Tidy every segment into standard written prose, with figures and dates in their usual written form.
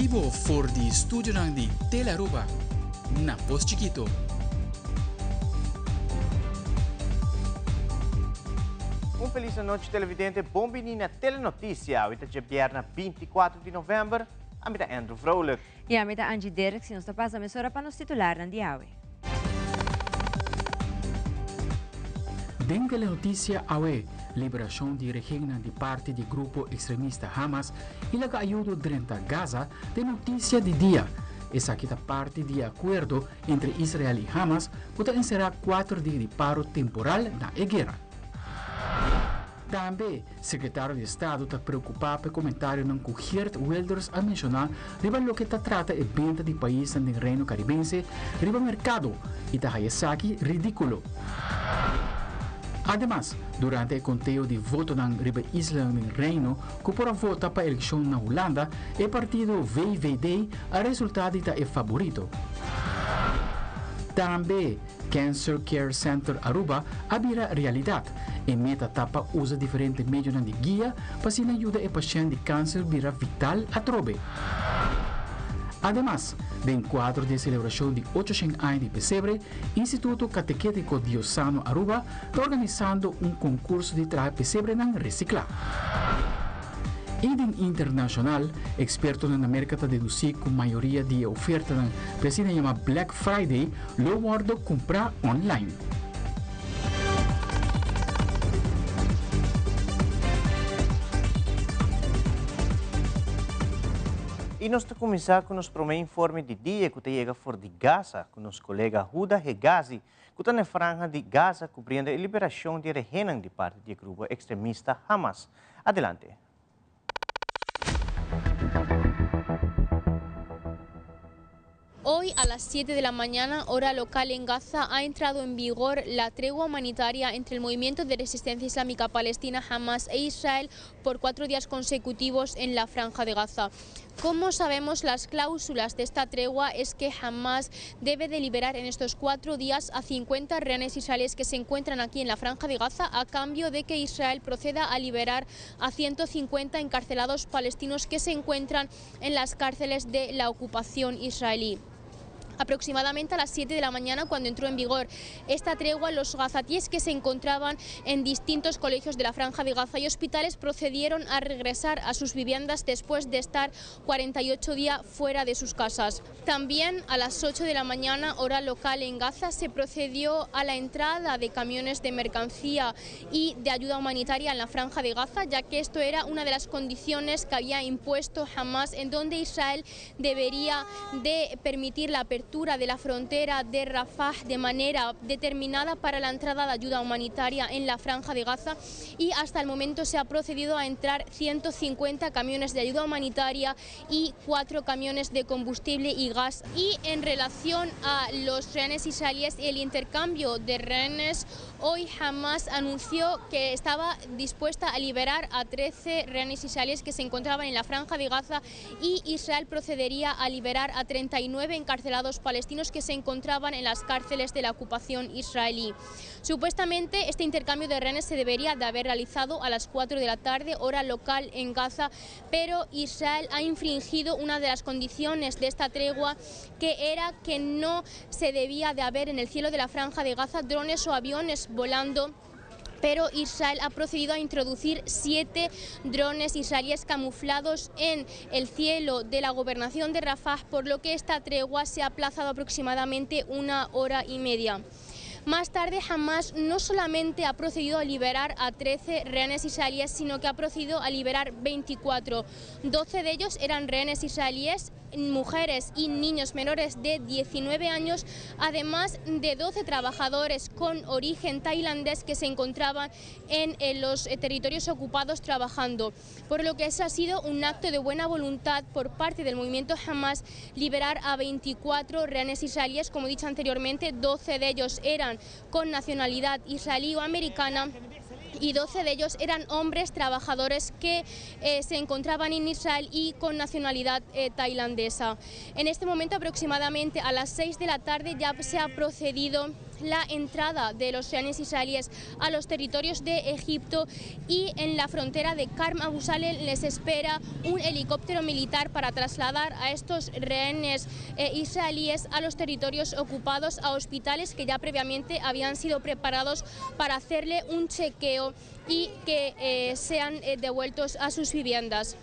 vivo for di studio di Telaruba, na Post Chiquito. Un feliz noite televidente, bom menina telenotícia. Hoje é viernes 24 de novembro. A mim é Andrew Vrolijk. E a mim é Angie Derek, se nos passa a mesura para nos titular na Diawe. Dengue la noticia awe, liberação de regina de parte do grupo extremista Hamas e la ayuda durante Gaza de notícia de dia. Essa aqui é parte de acordo entre Israel e Hamas para encerrar 4 dias de paro temporal na guerra. Também, o secretário de Estado está preocupado com o comentário que Geert Wilders a mencionar sobre o que está tratando a venda de países no reino caribense sobre o mercado e está aqui ridículo. Además, durante o conteúdo de voto na isla do Reino, que por votar para a eleição na Holanda, o partido VVD, o resultado é favorito. Também, Cancer Care Center Aruba abrirá realidade. E meta tapa usa diferentes meios de guia para se ajudar o paciente de câncer virar vital a trobe. Además, em quadro de celebração de 800 anos de pesebre, Instituto Catequético Diocesano Aruba está organizando um concurso de traje pesebre na reciclar. E internacional, expertos na América estão deduzindo que a maioria de ofertas que presidem chama Black Friday, lo guardo comprar online. E nós vamos começar com o nosso primeiro informe de dia que chega fora de Gaza, com nosso colega Huda Hegazi, que está na franja de Gaza, cobrindo a liberação de rehenan de parte do grupo extremista Hamas. Adelante. Hoy a las 7 de la mañana, hora local en Gaza, ha entrado en vigor la tregua humanitaria entre el movimiento de resistencia islámica palestina Hamas e Israel por 4 días consecutivos en la franja de Gaza. Como sabemos, las cláusulas de esta tregua es que Hamas debe de liberar en estos 4 días a 50 rehenes israelíes que se encuentran aquí en la franja de Gaza a cambio de que Israel proceda a liberar a 150 encarcelados palestinos que se encuentran en las cárceles de la ocupación israelí. Aproximadamente a las 7 de la mañana, cuando entró en vigor esta tregua, los gazatíes que se encontraban en distintos colegios de la Franja de Gaza y hospitales procedieron a regresar a sus viviendas después de estar 48 días fuera de sus casas. También a las 8 de la mañana, hora local en Gaza, se procedió a la entrada de camiones de mercancía y de ayuda humanitaria en la Franja de Gaza, ya que esto era una de las condiciones que había impuesto Hamas, en donde Israel debería de permitir la apertura de la frontera de Rafah de manera determinada para la entrada de ayuda humanitaria en la Franja de Gaza, y hasta el momento se ha procedido a entrar 150 camiones de ayuda humanitaria y 4 camiones de combustible y gas. Y en relación a los rehenes israelíes y el intercambio de rehenes, hoy Hamas anunció que estaba dispuesta a liberar a 13 rehenes israelíes que se encontraban en la Franja de Gaza, y Israel procedería a liberar a 39 encarcelados palestinos que se encontraban en las cárceles de la ocupación israelí. Supuestamente este intercambio de rehenes se debería de haber realizado a las 4 de la tarde, hora local en Gaza, pero Israel ha infringido una de las condiciones de esta tregua, que era que no se debía de haber en el cielo de la Franja de Gaza drones o aviones volando, pero Israel ha procedido a introducir 7 drones israelíes camuflados en el cielo de la gobernación de Rafah, por lo que esta tregua se ha aplazado aproximadamente 1 hora y media. Más tarde, Hamas no solamente ha procedido a liberar a 13 rehenes israelíes, sino que ha procedido a liberar 24. 12 de ellos eran rehenes israelíes, mujeres y niños menores de 19 años, además de 12 trabajadores con origen tailandés que se encontraban en los territorios ocupados trabajando. Por lo que ese ha sido un acto de buena voluntad por parte del movimiento Hamas, liberar a 24 rehenes israelíes. Como he dicho anteriormente, 12 de ellos eran con nacionalidad israelí o americana, y 12 de ellos eran hombres trabajadores que se encontraban en Israel y con nacionalidad tailandesa. En este momento, aproximadamente a las 6 de la tarde, ya se ha procedido la entrada de los rehenes israelíes a los territorios de Egipto, y en la frontera de Karm Abu Salem les espera un helicóptero militar para trasladar a estos rehenes israelíes a los territorios ocupados, a hospitales que ya previamente habían sido preparados para hacerle un chequeo y que sean devueltos a sus viviendas.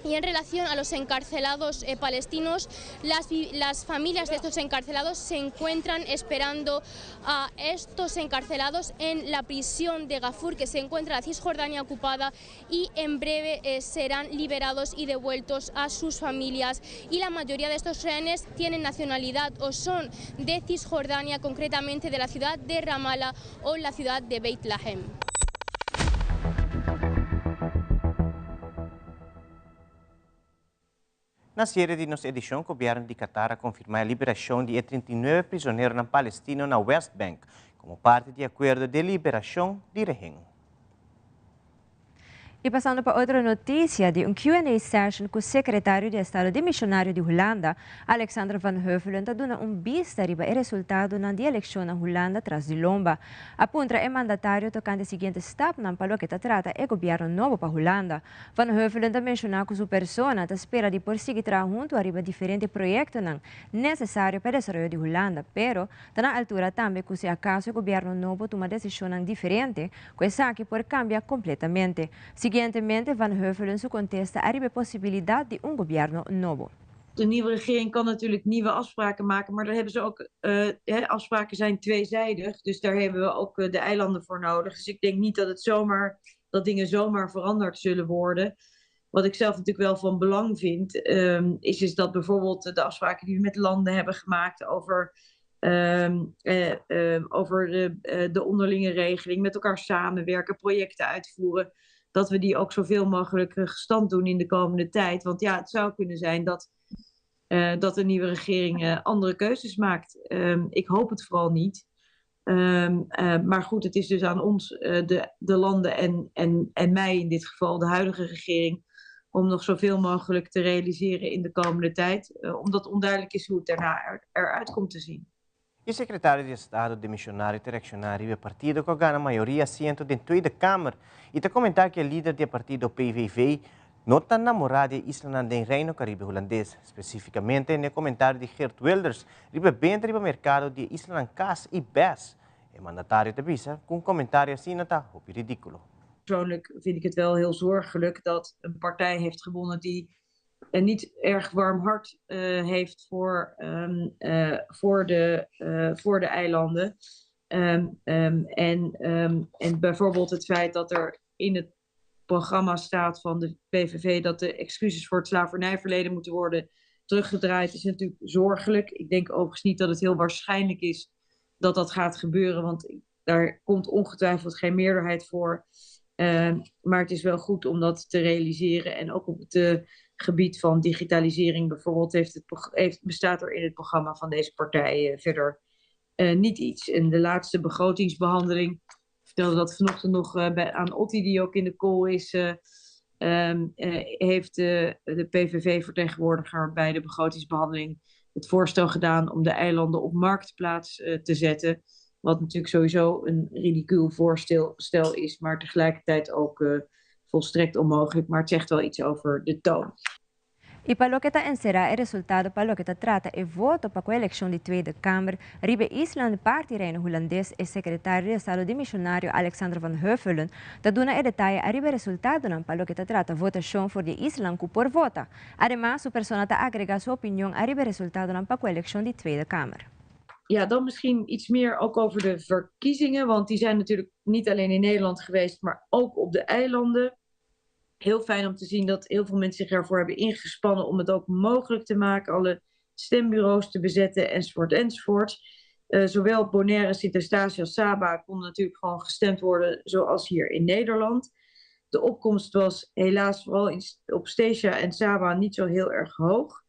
Y en relación a los encarcelados palestinos, las familias de estos encarcelados se encuentran esperando a estos encarcelados en la prisión de Gafur, que se encuentra la Cisjordania ocupada, y en breve serán liberados y devueltos a sus familias. Y la mayoría de estos rehenes tienen nacionalidad o son de Cisjordania, concretamente de la ciudad de Ramallah o la ciudad de Beit Lahem. Na série de nossa edição, o governo de Qatar a confirmar a liberação de 39 prisioneiros na Palestina na West Bank, como parte do acordo de liberação de rehén. E passando para outra notícia, de Q&A session com o secretário de Estado demissionário de Holanda, Alexander Van Huffelen, está dando vista riba o resultado na eleição na Holanda tras de lomba. Apunta é mandatário tocante o seguinte step na palo que trata é governo novo para Holanda. Van Huffelen está mencionando que sua persona está espera de por seguir junto a riba diferentes projetos necessários para o desenvolvimento de Holanda, pero está na altura também que se acaso o governo novo toma decisão diferente, coisa que pode cambiar completamente. Seguintemente, Van Huffelen contesta a possibiliteit de een governo novo. De nieuwe regering kan natuurlijk nieuwe afspraken maken, maar daar hebben ze ook, afspraken zijn tweezijdig, dus daar hebben we ook de eilanden voor nodig. Dus ik denk niet dat dingen zomaar veranderd zullen worden. Wat ik zelf natuurlijk wel van belang vind, is dat bijvoorbeeld de afspraken die we met landen hebben gemaakt over de onderlinge regeling, met elkaar samenwerken, projecten uitvoeren, dat we die ook zoveel mogelijk gestand doen in de komende tijd. Want ja, het zou kunnen zijn dat de nieuwe regering andere keuzes maakt. Ik hoop het vooral niet. Maar goed, het is dus aan ons, de landen en mij in dit geval, de huidige regering, om nog zoveel mogelijk te realiseren in de komende tijd. Omdat onduidelijk is hoe het daarna eruit komt te zien. O secretário de Estado demissionário e reaccionário do partido que ganha a maioria assento da Tweede Kamer e está comentar que o líder do partido PVV não está namorado de Island do Reino Caribe holandês, especificamente no comentário de Geert Wilders, riba bem riba mercado de Island Kaas e Bes. O mandatário te avisa com comentário assim não está ridículo. Persoonlijk vind ik het wel heel zorgelijk dat een partij heeft gewonnen die een niet erg warm hart heeft voor de eilanden. En bijvoorbeeld het feit dat er in het programma staat van de PVV dat de excuses voor het slavernijverleden moeten worden teruggedraaid, is natuurlijk zorgelijk. Ik denk overigens niet dat het heel waarschijnlijk is dat dat gaat gebeuren, want daar komt ongetwijfeld geen meerderheid voor. Maar het is wel goed om dat te realiseren. En ook op het gebied van digitalisering bijvoorbeeld bestaat er in het programma van deze partij verder niet iets. En de laatste begrotingsbehandeling, ik vertelde dat vanochtend nog aan Otti, die ook in de call is, heeft de PVV-vertegenwoordiger bij de begrotingsbehandeling het voorstel gedaan om de eilanden op marktplaats te zetten. Wat natuurlijk sowieso een ridicuul voorstel is, maar tegelijkertijd ook volstrekt onmogelijk. Maar het zegt wel iets over de toon. E para o que está encerrar o resultado para o que está trata e voto para a eleição de Tweede Kamer, Ribe Island Party Reino Holandês e secretário de Estado demissionário Alexander Van Huffelen, da dona e detalhe a ribe resultado para o que está trata votação voor de Island por vota. Además, o persona está agrega sua opinião a ribe resultado para a eleição de Tweede Kamer. Ja, dan misschien iets meer ook over de verkiezingen, want die zijn natuurlijk niet alleen in Nederland geweest, maar ook op de eilanden. Heel fijn om te zien dat heel veel mensen zich ervoor hebben ingespannen om het ook mogelijk te maken, alle stembureaus te bezetten, enzovoort, enzovoort. Zowel Bonaire, Sint-Eustatius als Saba konden natuurlijk gewoon gestemd worden, zoals hier in Nederland. De opkomst was helaas vooral op Statia en Saba niet zo heel erg hoog.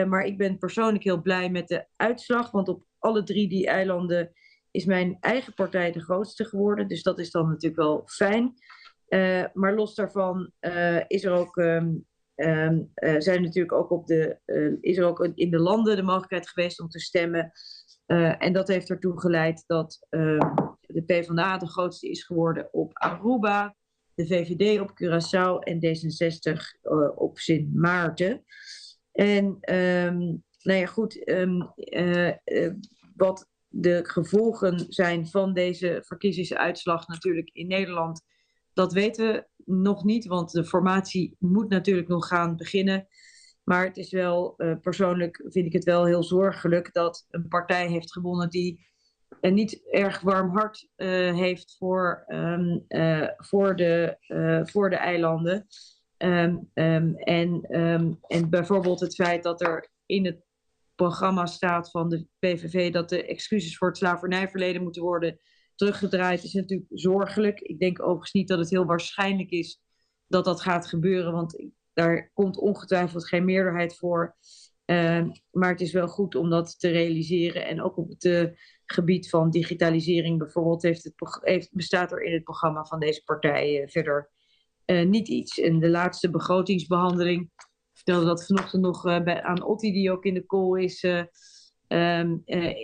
Maar ik ben persoonlijk heel blij met de uitslag, want op alle drie die eilanden is mijn eigen partij de grootste geworden. Dus dat is dan natuurlijk wel fijn. Maar los daarvan is er ook, zijn natuurlijk ook is er ook in de landen de mogelijkheid geweest om te stemmen. En dat heeft ertoe geleid dat de PvdA de grootste is geworden op Aruba, de VVD op Curaçao en D66 op Sint Maarten. En nou ja, goed, wat de gevolgen zijn van deze verkiezingsuitslag natuurlijk in Nederland, dat weten we nog niet, want de formatie moet natuurlijk nog gaan beginnen. Maar het is wel, persoonlijk vind ik het wel heel zorgelijk dat een partij heeft gewonnen die een niet erg warm hart heeft voor de eilanden. En bijvoorbeeld het feit dat er in het programma staat van de PVV dat de excuses voor het slavernijverleden moeten worden teruggedraaid, is natuurlijk zorgelijk. Ik denk overigens niet dat het heel waarschijnlijk is dat dat gaat gebeuren, want daar komt ongetwijfeld geen meerderheid voor. Maar het is wel goed om dat te realiseren. En ook op het gebied van digitalisering bijvoorbeeld bestaat er in het programma van deze partij verder niet iets. En de laatste begrotingsbehandeling, ik vertelde dat vanochtend nog aan Otti, die ook in de call is,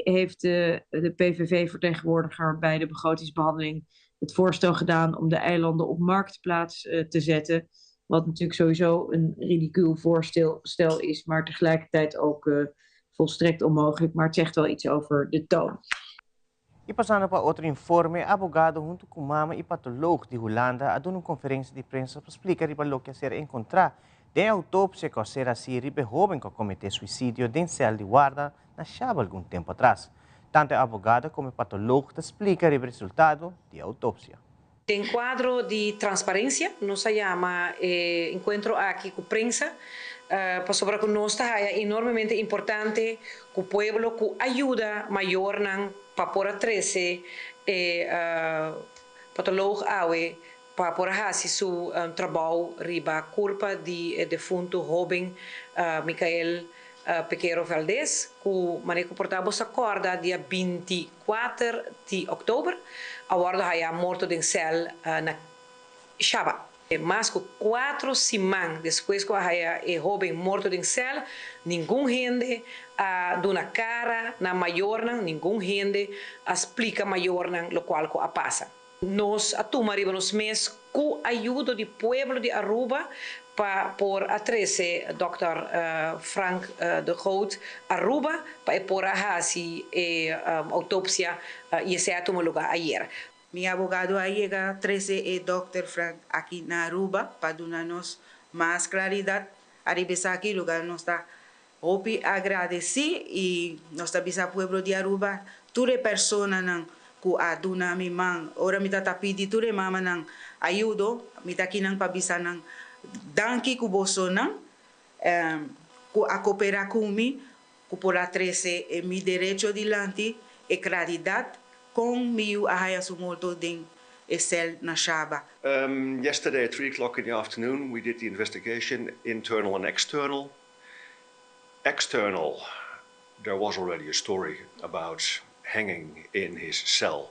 heeft de PVV-vertegenwoordiger bij de begrotingsbehandeling het voorstel gedaan om de eilanden op marktplaats te zetten. Wat natuurlijk sowieso een ridicuul voorstel is, maar tegelijkertijd ook volstrekt onmogelijk. Maar het zegt wel iets over de toon. E passando para outro informe, abogado junto com mama e patoloog de Holanda a uma conferência de imprensa para explicar o que ser encontrar de autópsia que será se ribe jovem que cometeu suicídio dentro cel de guarda na chave algum tempo atrás. Tanto a abogada como o patoloog te explica o resultado de autópsia. En cuadro de transparencia, nos llama encuentro aquí con prensa, para que nos está enormemente importante que el pueblo que ayuda mayor para por 13 patoloog awe para por hacer su trabajo riba culpa de defunto joven Micael Pequero Valdez, que manejo portamos acorda dia 24 de outubro, agora haya morto em cel na Chaba. Mas que 4 semanas depois que haya joven morto em cel, nenhum gente dona cara na maior, nenhum gente explica maior lo qual que passa. Nós atumaremos nos meses com a ajuda do povo de Aruba por a 13 Dr. Frank de Groot Aruba para por a autopsia e esse tomou lugar ayer. Mi abogado llega 13 Dr. Frank aquí en Aruba para darnos más claridad. Arriba aquí lugar nos está hopi agradeci y nos está pueblo de Aruba todas personas que aduna mi man ora mi tata pidi todas mama nang ayudo mi takinang pabisa nang danki ku boso nang ku a cooperar comigo ku por a 13 mi derecho dilante e claridad con mi ahaya sumolto den cel na Chaba. Yesterday at 3 o'clock in the afternoon we did the investigation, internal and external. External, there was already a story about hanging in his cell.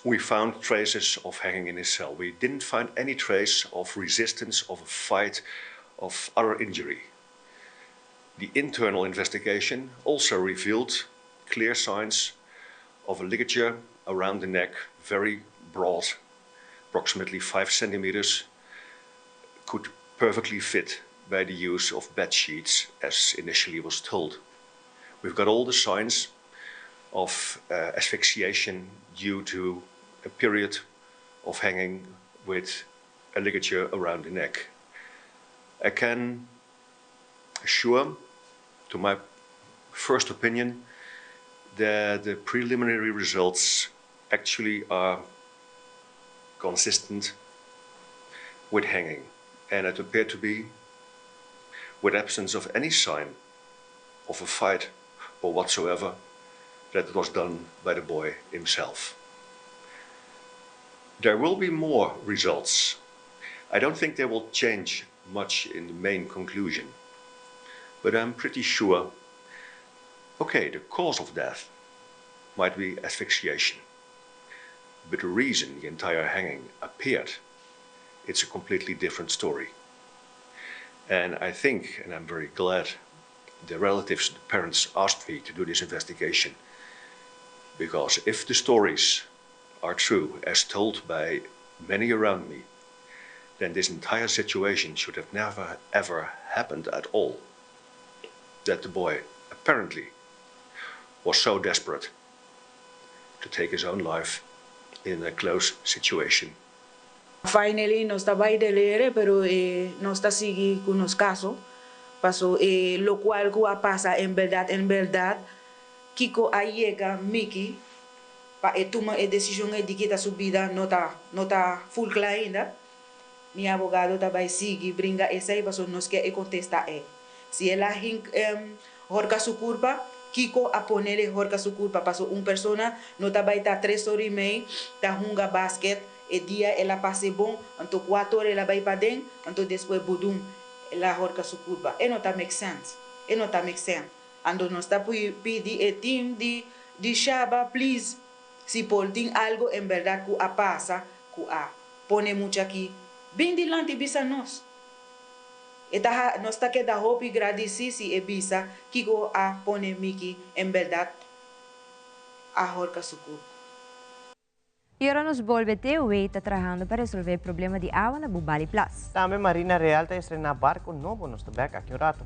We found traces of hanging in his cell. We didn't find any trace of resistance, of a fight, of other injury. The internal investigation also revealed clear signs of a ligature around the neck, very broad, approximately 5 centimeters, could perfectly fit by the use of bed sheets, as initially was told. We've got all the signs of asphyxiation due to a period of hanging with a ligature around the neck. I can assure, to my first opinion, that the preliminary results actually are consistent with hanging, and it appeared to be with absence of any sign of a fight or whatsoever, that it was done by the boy himself. There will be more results. I don't think they will change much in the main conclusion, but I'm pretty sure, okay, the cause of death might be asphyxiation. But the reason the entire hanging appeared, it's a completely different story. And I think, and I'm very glad, the relatives, the parents asked me to do this investigation. Because if the stories are true, as told by many around me, then this entire situation should have never ever happened at all. That the boy apparently was so desperate to take his own life in a close situation. Finally, no estaba ahí de leer, pero no está sigue con los casos. Pasó lo cual pasa en verdad, Kiko llega Mickey para tomar decisión de quitar su vida, no está full clara ainda. Mi abogado también sigue, brinda esa y pasó, no es que contesta Si él jorca su culpa, Kiko a ponerle jorca su culpa. Pasó una persona, no estaba ahí 3 horas y media, está jugando basquet, el día ela pase bon, entonces 4 horas ela va para dentro, entonces después budum, ela jorca su culpa. No está make sense. No está make sense. Ando no está pidi el team de Shaba, please. Si por tin algo en verdad que pasa, que pone mucho aquí, bien delante bisa nos. No está que da hopi agradeci si bisa, Kiko pone Miki en verdad a jorca su culpa. E ora nos volve TUE está trabajando para resolver o problema de água na Bubali Plus. Também Marina Real está estrenando barco novo no Stabeck aqui um rato.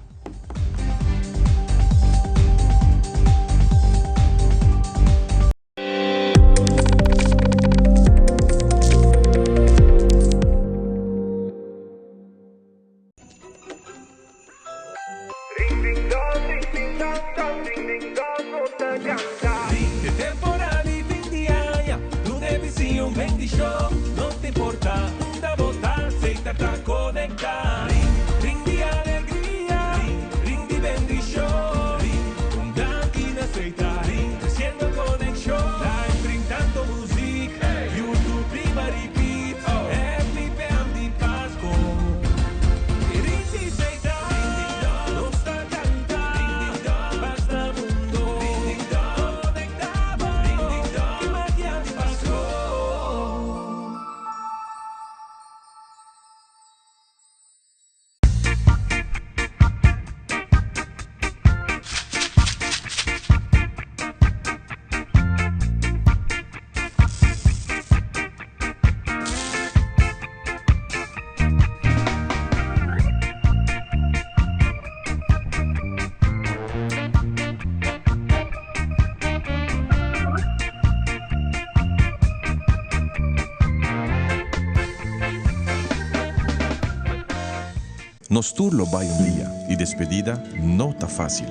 Nos turlo vai dia e despedida não tá fácil.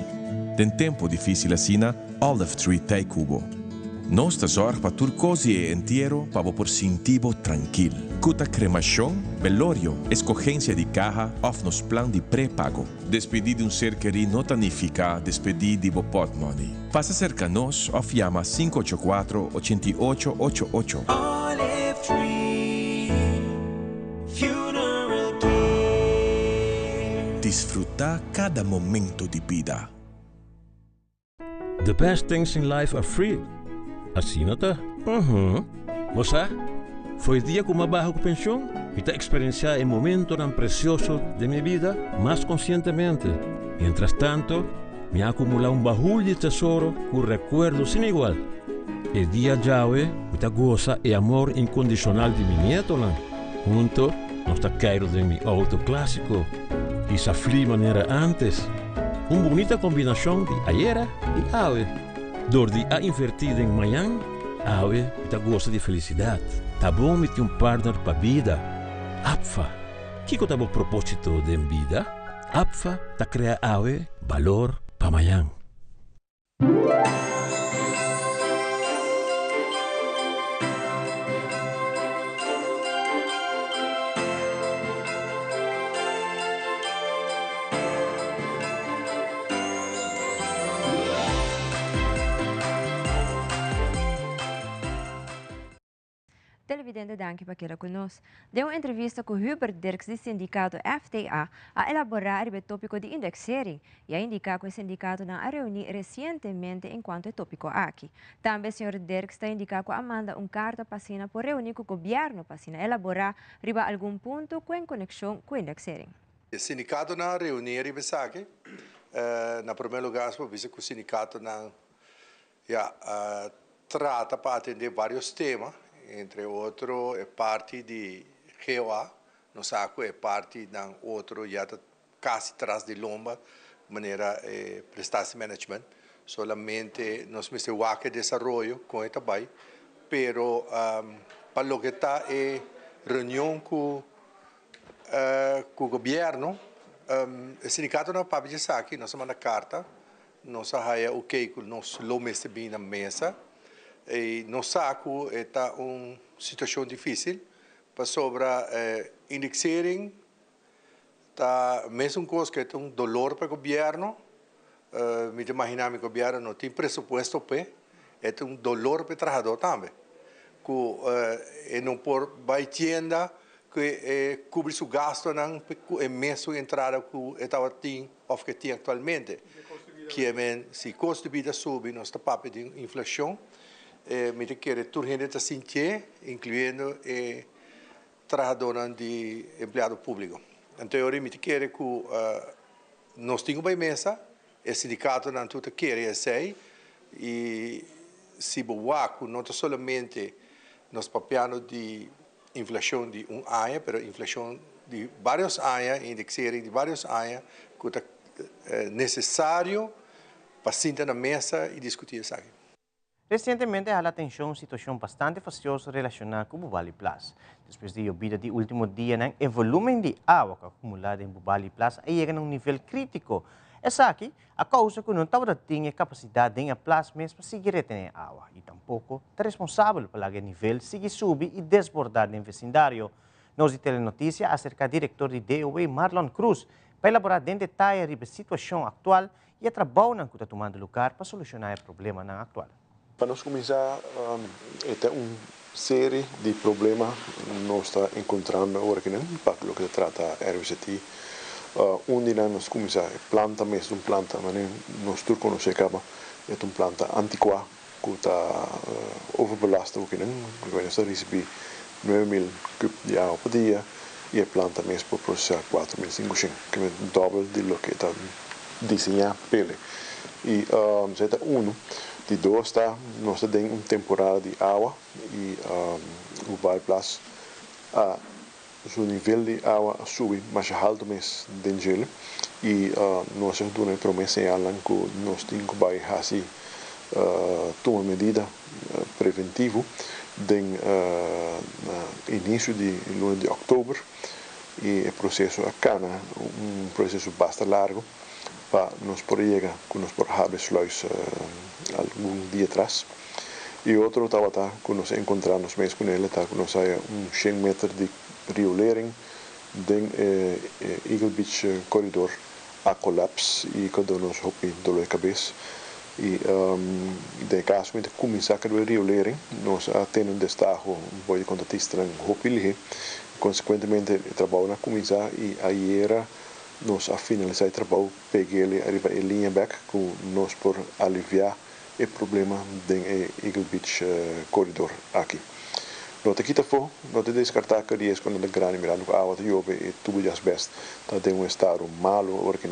Tem tempo difícil assina Olive Tree Tei Cubo. Nós tá zorg para turcosi e entierro para por sintivo tranquilo. Cuta cremação, velorio, escogência de caja, of nos plan de pré-pago. Despedir de ser querido não tanifica despedir de bopot money. Passa cerca nos of llama 584-8888. Olive Tree Funeral. Disfrutar cada momento de vida. The best things in life are free. Assim não tá? Moça, foi dia que me bajo com pensão e tá experienciar o momento tão precioso de minha vida mais conscientemente. Mientras tanto, me acumula bahulho de tesouro com recuerdos sem igual. El dia Yahweh me tá goza e amor incondicional de mi nieto lá. Junto, nós tá caído de mi auto clássico. E essa fria maneira antes. Uma bonita combinação de ayer e ave. Door die a invertido em manhã, ave está gosta de felicidade. Tá bom me ter um partner para vida. Apfa, que tá bom propósito de vida? Apfa tá crea ave valor para manhã. Televidente, danke para aquela conosco. Deu uma entrevista com Hubert Dirks do sindicato FTA a elaborar o tópico de indexering e a indicar que o sindicato não reuniu recentemente enquanto é tópico aqui. Também o Sr. Dirks está indicando que manda uma carta para por reunir com o governo para elaborar riba algum ponto com conexão com o indexering. O sindicato na reunir riba aqui. Na primeiro lugar, para ver que o sindicato não trata para atender vários temas. Entre outros, é parte de GOA, no saco é parte de outro, já está quase atrás de lomba, maneira prestar management. Solamente nós precisamos de desenvolvimento com o trabalho, pero para o que está é reunião com o governo, o sindicato não pode dizer aqui, nós mandamos carta, nós haya ok, nós lo bem na mesa. E no saco está uma situação difícil para sobre indexering, tá mesmo coisa que é dolor para o governo. Me imagino que o governo não tem presupuesto para, é dolor para o trabalhador também. Que não por vai tienda que cobrir seu gasto não é mesmo entrada que estava tem ou que tem atualmente. Que é se custo de vida sobe, nós está papo de inflação. Me quer turgente a sentir, incluindo trabalhadores de empregado público. Então, eu me quer que nós temos uma mesa, o sindicato não tudo quer esse e se boaco não somente nos papiano de inflação de ano, mas inflação de vários anos, indexering de vários anos, que é necessário para sentar na mesa e discutir isso aqui. Recentemente, há atenção uma situação bastante fastidiosa relacionada com o Bubali Plus. Depois de llovida de último dia, o volume de água acumulada em Bubali Plus chega a um nível crítico. Essa aqui, a causa que não estava tendo capacidade de a Plus mesmo para seguir reter água. E tampouco é responsável pelo nível seguir subir e desbordar no vecindário. Nós de Telenotícia, acerca do diretor de DOE, Marlon Cruz, para elaborar em detalhe a situação atual e a trabalho que está tomando lugar para solucionar o problema atual. Para nós começar, é uma série de problemas que nós estamos encontrando agora aqui, para o que trata a RVCT. Onde nós começamos a planta, mesmo planta, mas nós todos conhecemos que é uma planta antiqua, que está overbelastada aqui, nós estamos recebendo 9.000 cubos de água por dia, e a planta mesmo para processar 4.500, que é o dobro do que está desenhado para ele. E já está de dois, nós temos uma temporada de água e o Vale Plus, o nível de água sube mais alto mês de gelo e nós temos uma promessa em Alan que nós temos que tomar medida preventiva no início de luna de outubro e o processo acá, um processo bastante largo para nós poder chegar com nós por Habeslois algum dia atrás. E outro estava que nós encontramos mesmo com ele, que nós há 100 metros de riolering den Eagle Beach Corridor a colapso e quando nós hopamos dor de cabeça e de caso de começar a riolering nós temos um destaque um pouco de contatista em hopili consequentemente o trabalho na começar e aí era nós a finalizar o trabalho peguei ele arriba em linha back com nós por aliviar o problema do Eagle Beach Corridor aqui. Não te for, não te descartar que dias quando a grande mirando a água de jobe e tubo de asbesto está em um estado malo porque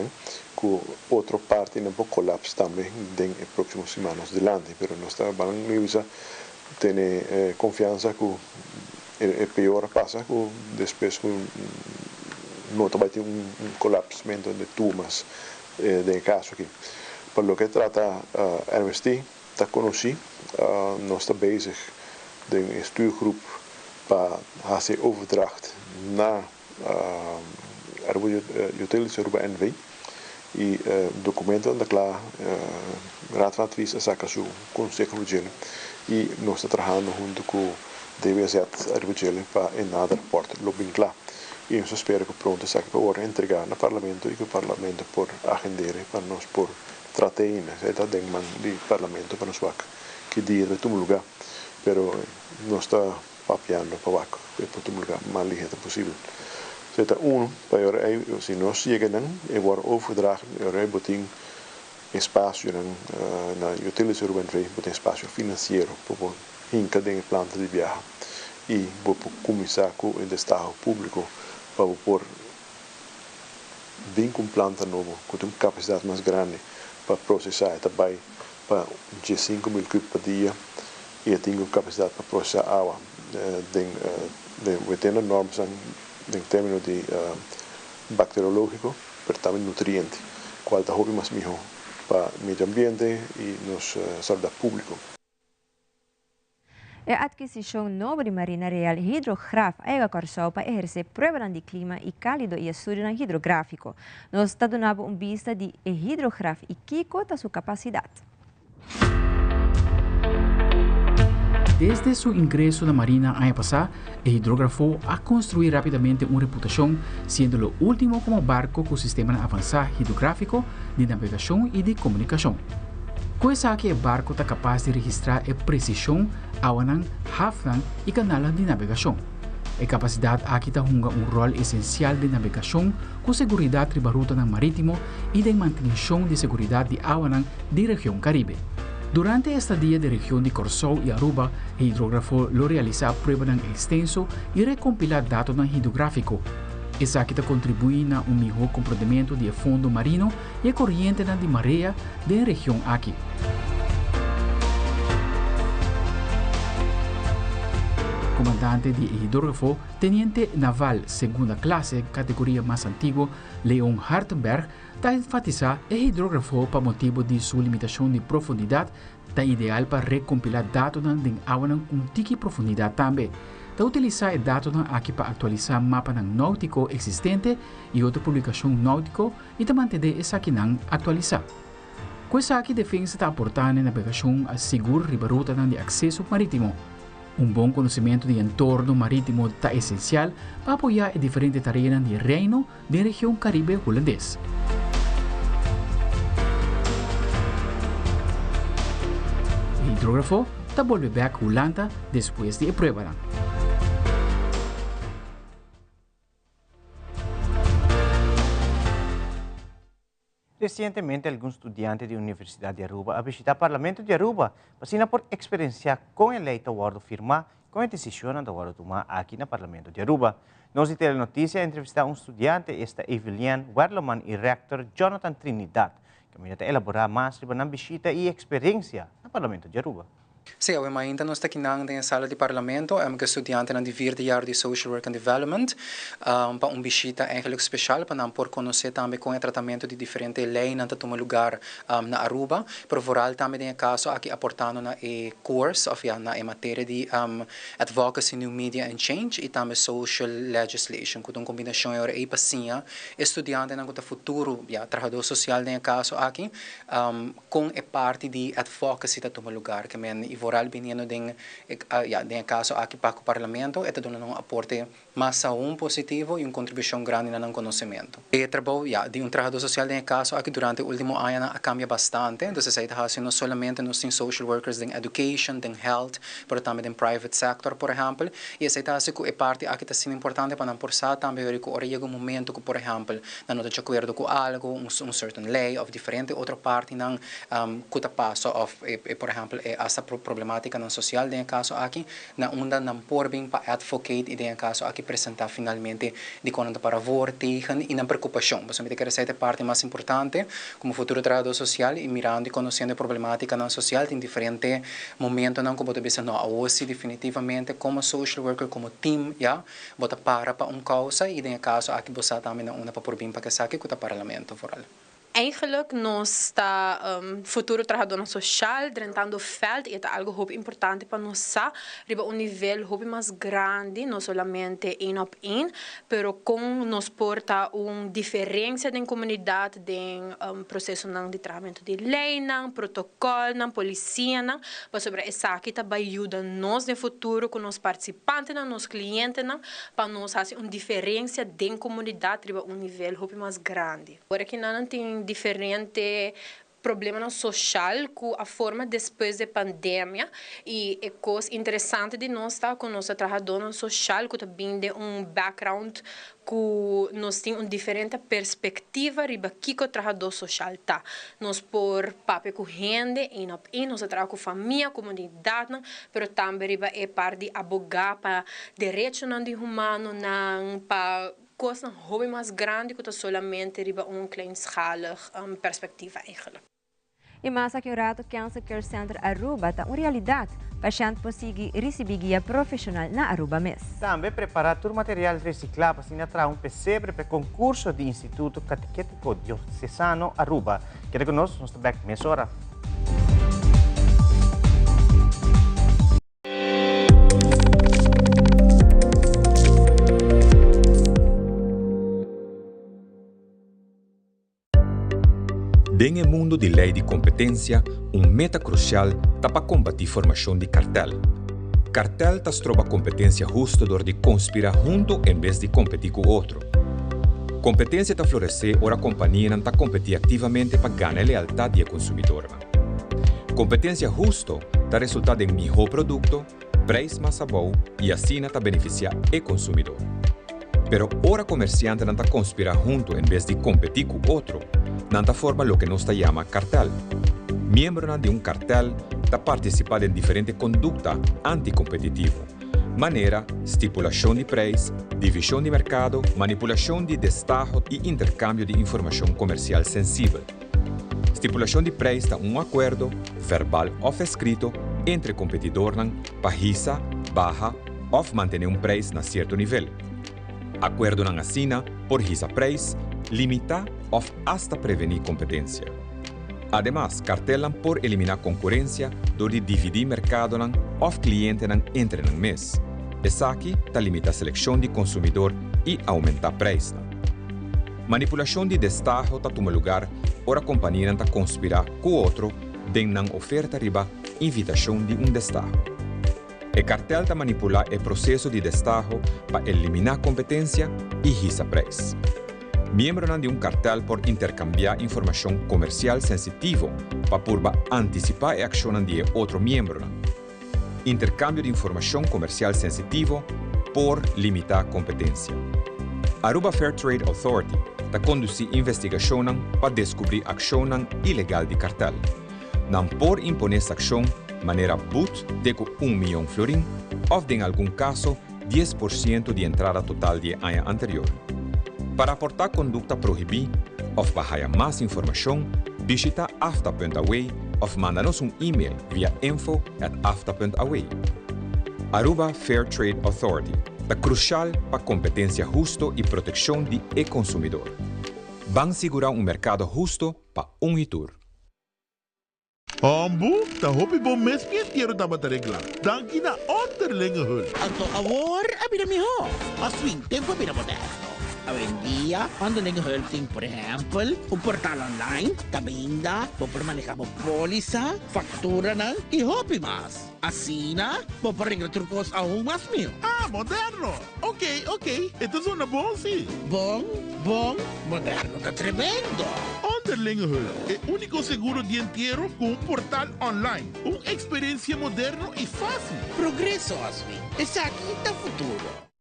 com outra parte não pode colapso também nas próximas semanas delante, mas nós estamos ter confiança que o pior passa que depois não vai ter colapso de turmas de caso aqui. Para o que trata RVCT, está conhecido, nós estamos bezig de een stuurgroep para fazer overdracht naar utilities Aruba NV e documento da claro Raad van Advies Sakasu Conselho Rugel e nós estamos trabalhando junto com o DWZ Rugel para enviar rapport lobbying claro e eu espero que pronto se para entregar no Parlamento e que o Parlamento por agendare para nós por tratar isso é da demanda do Parlamento para nós que dia de todo lugar. Pero nós está papiando para vaca, para tu lugar mais ligado possível. Zeta para se nós chegamos e agora overdragen, eu botem espaço na utility urban vei, botem espaço financeiro para hinca de planta de viagem e vou começar com o estado público para pôr bem com planta novo, com uma capacidade mais grande para processar também para 5.000 cubos por dia e tenho capacidade para processar água de normas em termos de bacteriológico, mas também nutriente, qual está hobby mais melhor para o meio ambiente e nos saúde público. A adquisição nova de Marina Real Hidrograf é a para exercer prova de clima e cálido e estudo hidrográfico. Nós está dando vista de Hidrograf e que cota sua capacidade. Desde su ingreso na Marina año pasado, el hidrógrafo ha construido rápidamente una reputación, siendo lo último como barco con sistema avanzado hidrográfico de navegación y de comunicación. Cosa que el barco está capaz de registrar la precisión, awanan, hafnan y canales de navegación. La capacidad aquí juega un rol esencial de navegación con seguridad de la ruta marítimo y de mantención de seguridad de awanan de la región Caribe. Durante esta día de región de Corsou y Aruba, el hidrógrafo lo realiza pruebas extenso y recompila datos hidrográficos. Esa que contribuye a un mejor comportamiento del fondo marino y la corriente de marea de la región aquí. Comandante del hidrógrafo, teniente naval segunda clase, categoría más antigua, Leon Hartenberg, está enfatizar el hidrógrafo para motivo de su limitación de profundidad, está ideal para recompilar datos de agua con tica profundidad también. Está utilizar datos aquí para actualizar mapa náutico existente y otra publicación náutico y te mantener esa que actualizar. Cosa aquí defensa está aportando navegación segura y ruta de acceso marítimo. Un buen conocimiento del entorno marítimo está esencial para apoyar diferentes tareas del reino de la región Caribe holandés. El hidrógrafo está volviendo a Holanda después de la prueba. Recientemente, algunos estudiantes de la Universidad de Aruba han visitado el Parlamento de Aruba para por experienciar con el ley de firmar con la decisión de tomar aquí en el Parlamento de Aruba. Nos tiene la noticia entrevistar a un estudiante, esta Evelyn Werleman y rector Jonathan Trinidad, que me a elaborar más sobre la visita y experiencia en el Parlamento de Aruba. Sim, eu ainda não estou aqui na sala de parlamento, é um estudante de 4 jaar de Social Work and Development, para visita eigenlijk especial, para por conhecer também com o tratamento de diferentes leis que tomam lugar na Aruba, por vooral também tem caso aqui aportando na course, of na matéria de Advocacy, New Media and Change e também Social Legislation, com uma combinação é passinha, estudante na futuro, trabalhador social tem caso aqui, com a parte de Advocacy que toma lugar, que e voral veniendo de caso aqui para o parlamento, está dando um aporte mais positivo e uma contribuição grande no conhecimento. O trabalho de um trabalhador social em caso aqui durante o último ano cambia bastante, então se está fazendo não somente nos social workers em education, em health, mas também em private sector, por exemplo, e se está fazendo a parte aqui está sendo importante para não forçar também que chega momento que, por exemplo, não está de acordo com algo, certain lei ou diferente outra parte não que está passo of por exemplo essa problemática não social em caso aqui na onda não por bem para advocate e em caso aqui apresentar finalmente de quando para vortigen e na preocupação você me quer essa parte mais importante como futuro trabalhador social e mirando e conhecendo a problemática não social em diferente momento não como deve ser não hoje definitivamente como social worker como team bota para causa e em caso aqui você também na onda para por bem para que saque com o parlamento foral. Eigenlijk nós está futuro trabalhador social dentro feld e é algo muito importante para nós riba nível muito mais grande não somente op pero com nos porta diferença da comunidade de processo de tratamento de lei protocolo polícia para sobre essa que tá ajuda nós no futuro com os participantes nos clientes para nós fazer diferença da comunidade riba nível muito mais grande agora que não tem diferente problema social com a forma depois da pandemia e é coisa interessante de nós estar com nossa trabalhadora social que também tem background que nós temos uma diferente perspectiva riba que o trabalhador social tá. Nós por papel com gente, nós trabalhamos com família, comunidade, mas também riba é parte de abogar para direitos humanos, para coisas hobby mais grande que solamente riba kleinschalig perspectiva eigenlijk. E mais aqui o rato Cancer Care Center Aruba está uma realidade. Paciente pode receber guia profissional na Aruba mesmo. Também preparar todo o material reciclado para sinatrar pesebre para concurso do Instituto Catequético Diocesano Aruba. Quer conosco, nós estamos aqui nessa hora. Em um mundo de lei de competência, meta crucial está para combater a formação de cartel. Cartel está troba competência justa de conspirar junto em vez de competir com o outro. Competência está florescer ora a companhia não está competir ativamente para ganhar a lealdade do consumidor. Competência justa está resultado em melhor produto, preço mais bom e assim está beneficiar o consumidor. Pero ora comerciante não está conspirar junto em vez de competir com o outro, nanta forma lo que nos chama cartel. Miembro de cartel está participando em diferentes condutas anticompetitivas, maneira, estipulação de preço, divisão de mercado, manipulação de destaque e intercâmbio de informação comercial sensível. Estipulação de preço é acordo, verbal ou escrito, entre competidores para risa, barra ou manter preço a certo nível. Acordo não assina por risa preço, limitar ou hasta prevenir competência. Además, cartel por eliminar concorrência de dividir mercado ou cliente entre um mês. Essa aqui está limita a seleção de consumidor e aumentar preço. Manipulação de destaque está toma lugar ora a companhia está conspirar com o outro dentro da oferta riba invitação de destaque. O cartel está manipular o processo de destaque para eliminar competência e risa preço. Miembro de cartel por intercambiar informação comercial sensitiva para anticipar a ação de outro membro. Intercâmbio de informação comercial sensitiva por limitar competência. Aruba Fair Trade Authority está conduzir investigação para descobrir ação ilegal de cartel. Não por imponer essa ação maneira but de 1 milhão florim ou, em algum caso, 10% de entrada total de ano anterior. Para aportar conduta proibida ou para mais informação, visita afta.away ou manda-nos e-mail via info@afta.away. Aruba Fair Trade Authority é crucial para competência justa e proteção do consumidor. Vão segurar mercado justo para itur. Ambu, ta hopi bom mes pietiero ta bataregla. Danki na onderlinge hul. Anto awor, abira mi ho. Aswing tempo abira moderno. Hoy en día, cuando hulting, por ejemplo, un portal online, tabinda, por manejar póliza, factura y hopi más. Así por arreglar trucos aún más mío. Ah, moderno. Ok. Esto suena bom, sí. Bom, moderno, está tremendo. Onderlinge hul, el único seguro de entierro con un portal online. Una experiencia moderna y fácil. Progreso, Aswing. Es aquí el futuro.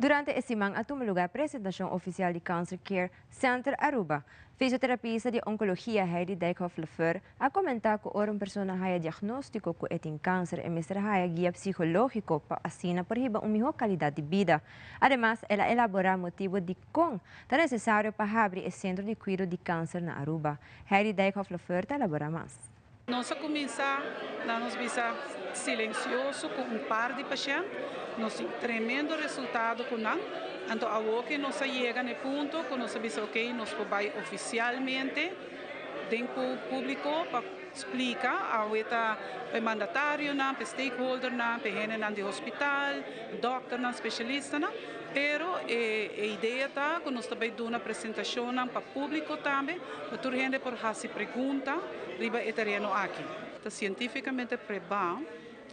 Durante esse ano, atumo lugar a apresentação oficial de Cancer Care Center Aruba. Fisioterapista de oncologia Heidi Dijkhoff-Lefeur a comentar que uma pessoa haya diagnóstico que tem câncer e mestre haya guia psicológico para assina por riba uma melhor qualidade de vida. Además, ela elabora motivo de como é necessário para abrir o centro de cuidado de câncer na Aruba. Heidi Dijkhoff-Lefeur elabora mais. Nós começar a nos visa silencioso com par de pacientes, nós tremendo resultado com não. Então, a que nós chega no ponto que nós visa nós podemos oficialmente dentro público para explicar para mandatário, para stakeholder, para gente do hospital, doctor, especialista, pero a ideia está que nós também damos uma apresentação para o público também, para toda gente por fazer pergunta, riba e terreno aqui. Está cientificamente provado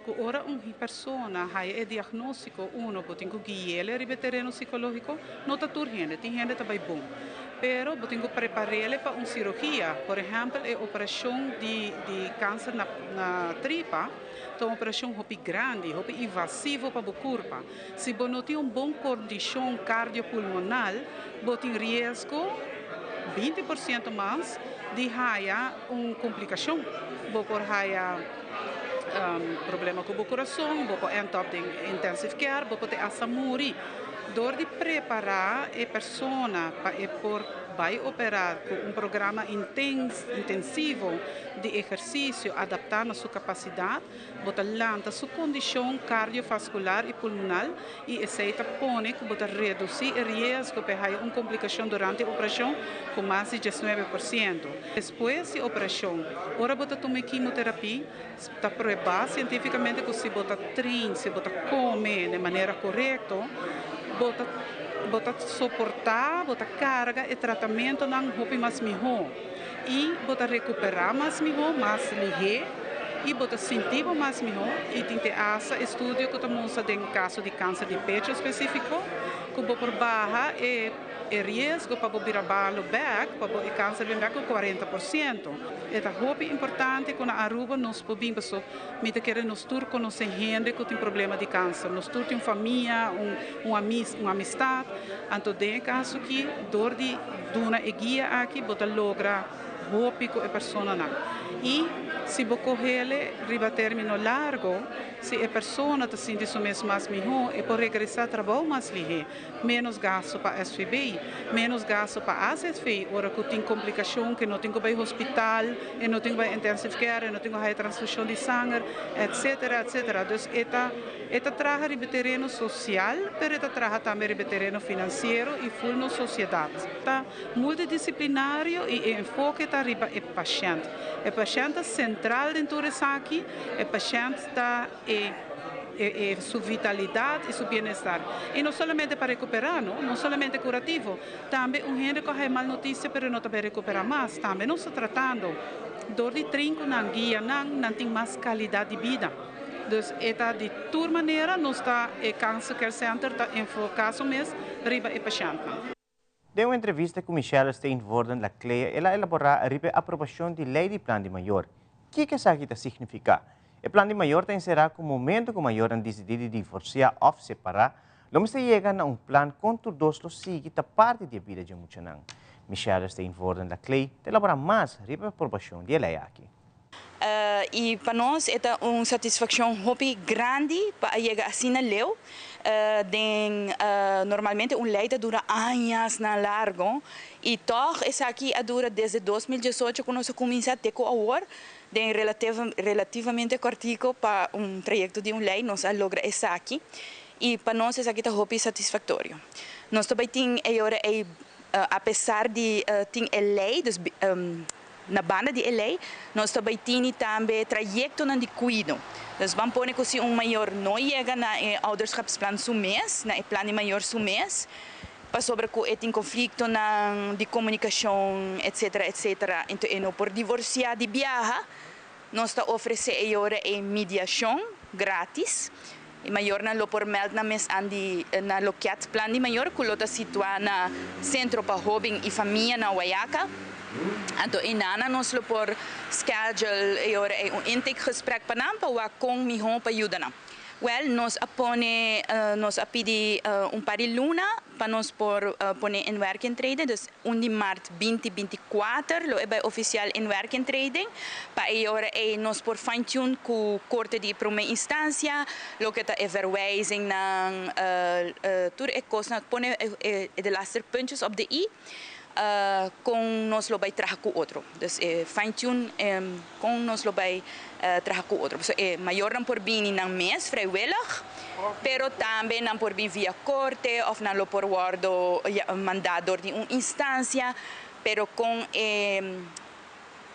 que ora uma pessoa tem diagnóstico, tem que guiar riba terreno psicológico, não está toda gente, tem gente também bom. Pero eu tenho que preparar-lhe para uma cirurgia. Por exemplo, a operação de câncer na tripa, então uma operação muito grande, muito invasiva para o corpo. Se você não tem uma boa condição cardiopulmonar, você tem risco 20% mais de ter uma complicação. Você pode ter problema com o coração, você pode entrar em intensive care, você pode até morrer. Door de preparar a pessoa vai operar com programa intensivo de exercício adaptado à sua capacidade, bota lanta sua condição cardiovascular e pulmonar e aceita pone que bota reduzir o risco de ter uma complicação durante a operação com mais de 19%. Depois da operação, ora bota tomar quimioterapia, está provado cientificamente que se bota treina, se bota come de maneira correta, bota suportar, bota carga e tratamento não roupa mais melhor e bota recuperar mais melhor, mais ligeiro e bota sentir mais melhor e tem essa estudo que estamos em caso de câncer de peito específico que por barra e risco para virar balo back para o câncer de back com 40%. É muito importante que na Aruba nós podemos querer nos tur conhecer gente que tem problema de câncer, nos tur tem família, uma amistade. Então, em caso que dor de uma guia aqui, bota logra roupa que a pessoa não. E se você correr riba término largo, se a pessoa está sentindo mesmo mais melhor, e pode regressar ao trabalho mais ligeiro, menos gasto para a SVB, menos gasto para a ASFI, ora que tem complicação, que não tem que ir ao hospital, e não tem que ir ao intensive care, e não tem que ir à transfusão de sangue, etc. Então, esta traga riba terreno social, mas esta traga também riba terreno financeiro e full na sociedade. Está multidisciplinário e o enfoque está riba o paciente. O paciente central dentro disso aqui, o paciente está sua vitalidade e seu bem-estar. E não somente para recuperar, não somente curativo, também um gente que tem mal notícia, mas não vai recuperar mais. Também não está tratando dor de trinco, não guia, não tem mais qualidade de vida. Então, de toda maneira, o Cancer Care Center está enfocado mesmo riba o paciente. De uma entrevista com Michelle Steenvoorden, a CLEA, ela elaborar a aprovação de lei de plano de maior. O que isso aqui significa? O plano de maior será que o momento que o maior decidir divorciar ou separar, não se chega a um plano contra dois que sigue da parte da vida de muitos. Michelle Steenvoorden, a CLEA, elaborar mais a aprovação de lei aqui. E para nós é uma satisfação muito grande para chegar assim na lei. Normalmente uma lei dura anos na largo e toch essa aqui dura desde 2018 quando nós começamos a ter agora relativamente curtico para um trajeto de uma lei nós logra essa aqui e para nós essa aqui está muito satisfatório. Nós também temos agora apesar de ter a lei na banda de lei, nós também temos trajeto de cuidado. Nós vamos pôr que se maior não chega na ouderschapsplan mês, na plano maior mês, para sobre que tem conflito de comunicação, etc. Então, por divorciar de viagem, nós oferecemos agora a mediação grátis. E maior na lo por meld na mes andi na loquiat plan de maior que está situado na centro para jovem e família na Guayaca. Então, inana nós lo por schedule e ora intake gesprek para nam para com mi hom para ajudar. Well, nós pedimos par de luna para nós por poner em werking trading, dus 1 de março 2024 lo é oficial em werking trading, para agora nós por fine tune com corte de primeira instância, lo que está verwijzing na tudo é coisa poner de laatste puntjes op de i. com nós lo vai trabalhar com outro. Dus fine tune com nós lo vai trabalhar com outro. So, maior não por vir na mês vrijwillig, pero também não por vir via corte ou não lo por guardo mandado de uma instância, pero com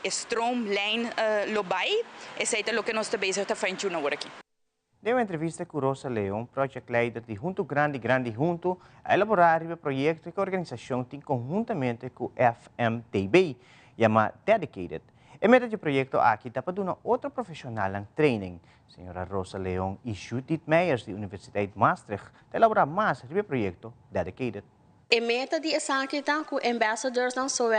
stroomlijn lo vai, esse é o que nós estamos bezig te fine tune agora aqui. Deu uma entrevista com Rosa Leão, project leader de Junto Grande Junto, a elaborar o projeto que a organização tem conjuntamente com o FMTB, chamado Dedicated. Em meio do projeto aqui, está para dar outro profissional em training. Senhora Rosa Leão e Judith Meyers, da Universidade de Maastricht, para elaborar mais sobre o projeto Dedicated. A meta de essa questão com ambassadors não só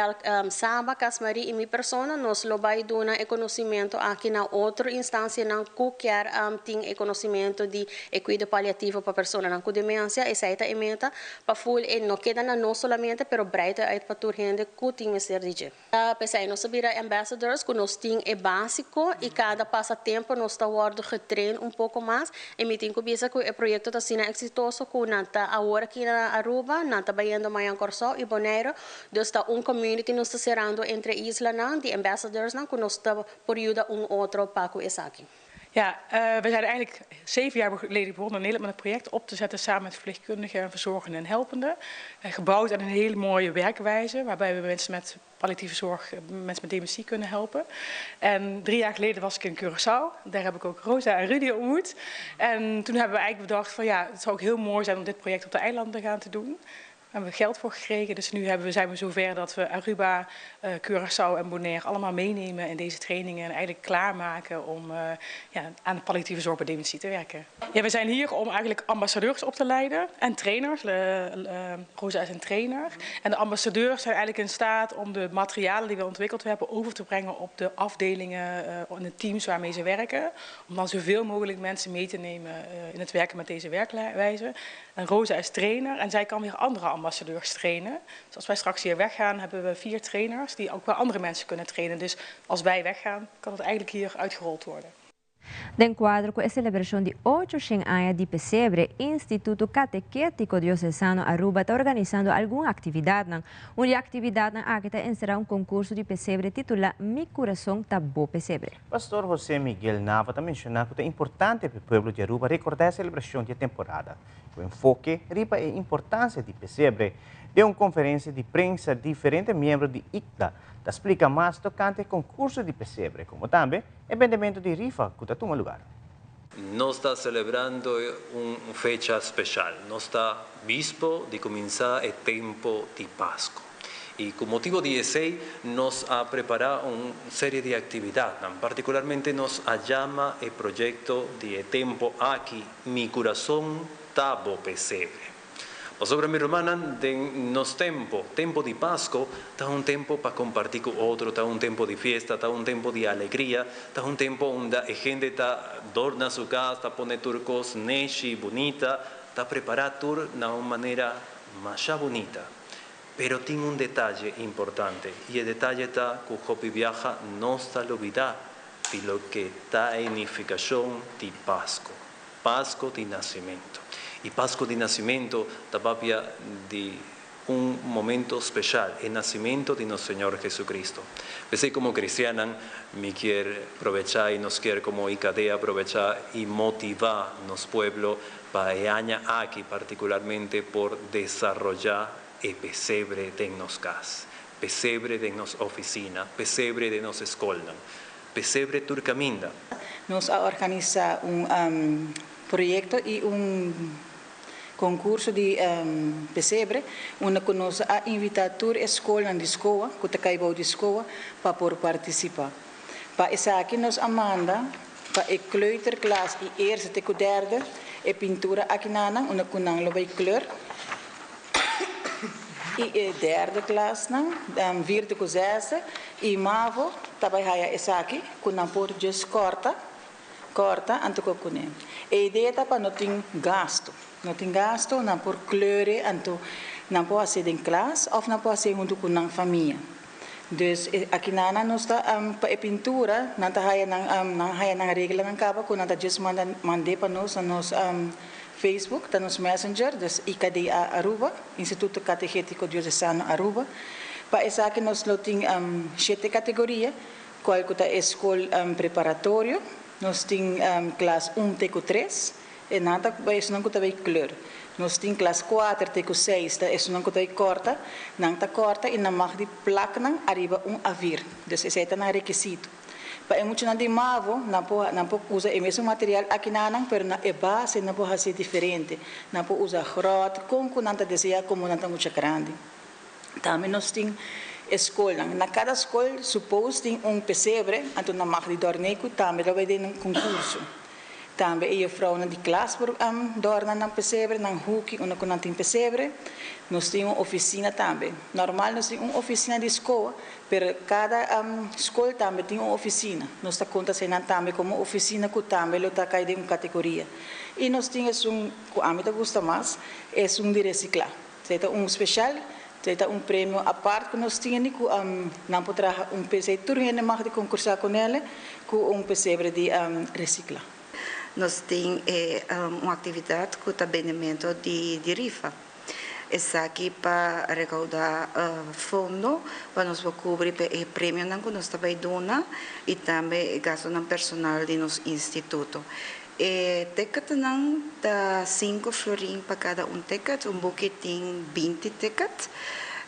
Saba, Casmari e minha persona nós lo vai dar conhecimento aqui na outra instância não qualquer tem conhecimento de cuidado paliativo para pessoa com demência essa é a meta para full e não queda não somente pero breite uit para toda gente que tem ser DJ. Pensei nós subir ambassadors que nós tem básico e cada passatempo nós está word getrain pouco mais e me tem que pensar que o projeto está sendo exitoso com nata agora aqui na Aruba nata bayando Mayan Corso e Bonaire, dus está community nos está serando entre isla de ambassadors que nos está por ajuda outro Paco Esaki. Ja, we zijn eigenlijk 7 jaar geleden begonnen in Nederland met een project op te zetten samen met verpleegkundigen, verzorgenden en helpenden. Gebouwd aan een hele mooie werkwijze waarbij we mensen met palliatieve zorg, mensen met dementie kunnen helpen. En 3 jaar geleden was ik in Curaçao. Daar heb ik ook Rosa en Rudy ontmoet. En toen hebben we eigenlijk bedacht van ja, het zou ook heel mooi zijn om dit project op de eilanden te doen. Daar hebben we geld voor gekregen, dus nu zijn we zover dat we Aruba, Curaçao en Bonaire allemaal meenemen in deze trainingen en eigenlijk klaarmaken om aan de palliatieve zorg bij dementie te werken. Ja, we zijn hier om eigenlijk ambassadeurs op te leiden en trainers. Rosa is een trainer. En de ambassadeurs zijn eigenlijk in staat om de materialen die we ontwikkeld hebben over te brengen op de afdelingen en de teams waarmee ze werken. Om dan zoveel mogelijk mensen mee te nemen in het werken met deze werkwijze. En Rosa is trainer en zij kan weer andere ambassadeurs trainen. Dus als wij straks hier weggaan, hebben we 4 trainers die ook weer andere mensen kunnen trainen. Dus als wij weggaan, kan het eigenlijk hier uitgerold worden. De enquadro com a celebração de 800 anos de Pesebre, Instituto Catequético Diocesano Aruba está organizando alguma atividade. Uma atividade aqui será concurso de Pesebre titulado Mi Coração Tá Bo Pesebre. Pastor José Miguel Nava também mencionou que é importante para o povo de Aruba recordar a celebração de temporada. O enfoque riba a importância de Pesebre. Deu uma conferência de prensa diferentes membros de ICTA que explica mais tocante ao concurso de Pesebre, como também o vendimento de rifa que está tomando lugar. Nós está celebrando uma fecha especial. Nós está bispo de começar o tempo de Páscoa. E com motivo de esse, nós a preparar uma série de atividades. Particularmente, nós a chama o projeto de tempo aqui, Mi Coração Tá Bo Pesebre. Sobre mi hermana, nos tempo de Pascua, está un tiempo para compartir con otro, está un tiempo de fiesta, está un tiempo de alegría, está un tiempo donde la gente está adorna su casa, está pone turcos, neshi, bonita, está preparado de una manera más bonita. Pero tiene un detalle importante, y el detalle está que Hopi viaja no está olvidado de lo que está en unificación de Pascua de nacimiento. Y Pascua de Nacimiento tapapia de un momento especial, el nacimiento de nuestro Señor Jesucristo. Pues como cristiana, me quiere aprovechar y nos quiere como ICADE aprovechar y motivar a nuestro pueblo para añadir aquí particularmente por desarrollar el pesebre de nuestras casas, pesebre de nuestra oficina, pesebre de nuestra escuela, pesebre turcaminda. Nos organiza un proyecto y un concurso de pesebre, onde nós a invitar toda a escola de escola, que está caibou de escola, para por participar. Para essa aqui nós amanda, para a kleuterklas e eerste te derde, a pintura aqui nana, onde kunang lo vai kleur. E a derde klas na, vierde com zesde, e mavo, tabai haya essa aqui, kunang por just corta, anto ko kunem. A ideia tá para não ter gasto. Não tem gasto, não por kleuren, não pode ser em classe, ou não pode ser junto com a família. Dus aqui nós está para pintura, não está na regra na capa, quando está just mandei para nós Facebook, está nos Messenger, dus ICADE Aruba, Instituto Catequético Diocesano Aruba, Para essa que nós temos 7 categorias, qual que é a escola preparatório, nós temos classe 1 até 3, e nada isso não é claro. Nós temos classe 4 até 6, isso não é corta, não está corta e não mag de placa não arriba a vir. Então esse é o requisito. Para muito não de mavo, não pode usar o mesmo material aqui não, mas na base não pode ser diferente. Não pode usar grote, com não está desejar como não está muito grande. Também nós temos escola. Na cada escola, supôs tem pesebre, então na mag de dorneco também vai ter concurso. Também a vrouw de klas dorna na pesebre, na hoek, onde não tem pesebre. Nós temos uma oficina também. Normal nós temos uma oficina de escola, mas cada escola também tem uma oficina. Nós estamos contando também como oficina que também está caída em uma categoria. E nós temos que a mim gosta mais, é de reciclar. É especial, é prêmio à parte que nós temos que não podemos pesebre, tudo mais de concursar com ele, com pesebre de reciclar. Nós temos uma atividade que está benefício de rifa. Essa aqui para recaudar fundo, para nós cobrir o prêmio que nós estamos dando e também gasto no personal do nosso instituto. Ticket não dá 5 florins para cada ticket, buque tem 20 tickets.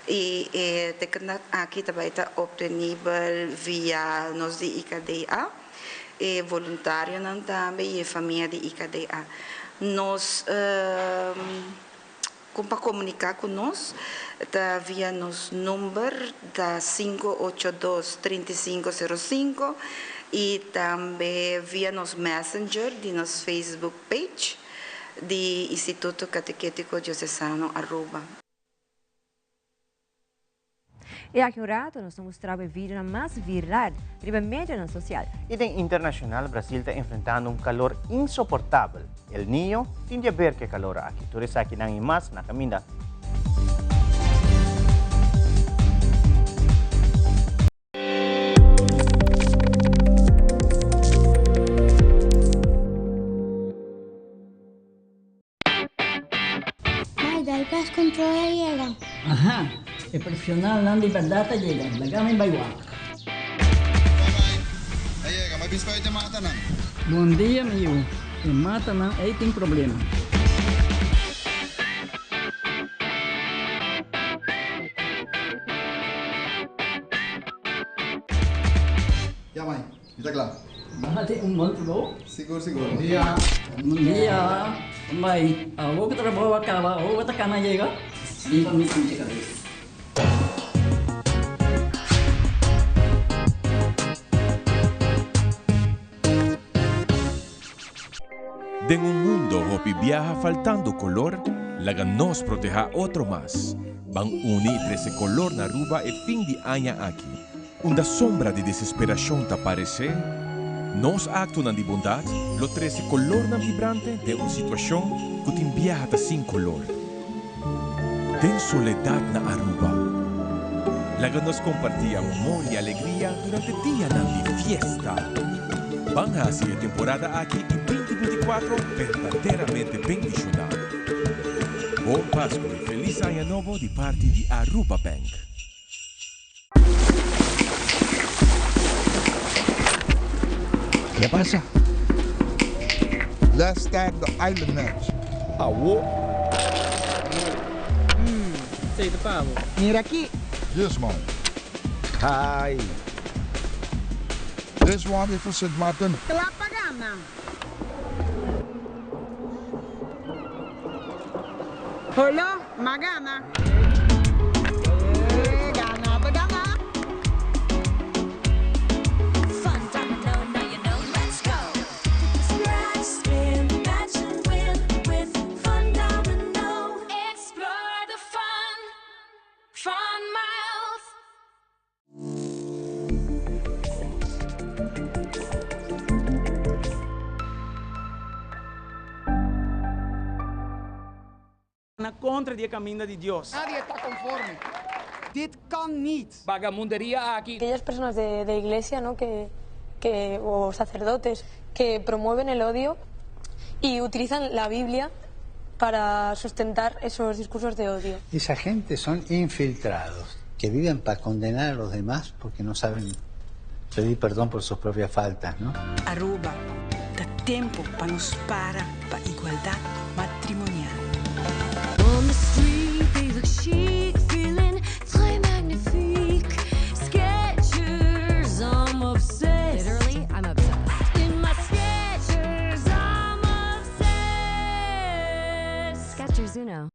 E ticket aqui também está obtenível via nosso IKDA. E voluntário também e família de IKDA. Nós, para comunicar com nós, tá via nosso número da 582-3505 e também via nosso Messenger de nosso Facebook page de Instituto Catequético Diocesano Aruba. E aqui um rato nós mostramos o vídeo mais viral da mídia social. E em internacional, Brasil está enfrentando calor insuportável. El Niño tem a ver que calor aqui. Tudo isso aqui não mais na caminha. Ai, dai pes controle llega. Ajá. El profesional non di verdad llega, la gama in Baywa. Ayega, may bispo ito mata na. Bom dia, meu. E mata não, aí tem problema. Ya, mãe. Está claro. Bahati monte bom? Seguro, seguro. Bom dia. Bom dia. Mãe, vou que trabalho acaba, vou que na llega. E para mim também cabeça. En un mundo hopi viaja faltando color, laga nos proteja otro más. Van unir ese color na ruba e fin de año aquí. Una sombra de desesperación te aparece. Nos acto de bondad, lo 13 color na vibrante de una situación que te viaja sin color. Den soledad na Aruba. Laga nos compartía amor y alegría durante el día de fiesta. Van a hacer temporada aquí en 2024 verdaderamente bendicionado. Bom Pascua e feliz Año Novo de parte de Aruba Bank. ¿Qué pasa? Let's start the island match. Alô? Sei do pavo. Mira aqui. Yes, man. Hi. This one is for St. Martin. Kelapagana. Holo, magana. Gana, bagana. Fun, domino, now you know, let's go. Scratch, spin, match and win with Fun Domino. Explore the fun, Fun Mouth. Contra die caminho de Dios. Nadie está conforme. Dit kan niet. Vagamundería aquí. Aquellas personas de iglesia, ¿no? o sacerdotes que promueven el odio y utilizan la Biblia para sustentar esos discursos de odio. Esa gente son infiltrados. que viven para condenar a los demás porque no saben pedir perdón por sus propias faltas, ¿no? Aruba, dá tempo para nos para igualdade matrimonial. On the street, they look chic, feeling très magnifique. Skechers, I'm obsessed. Literally, I'm obsessed. In my Skechers, I'm obsessed. Skechers Uno.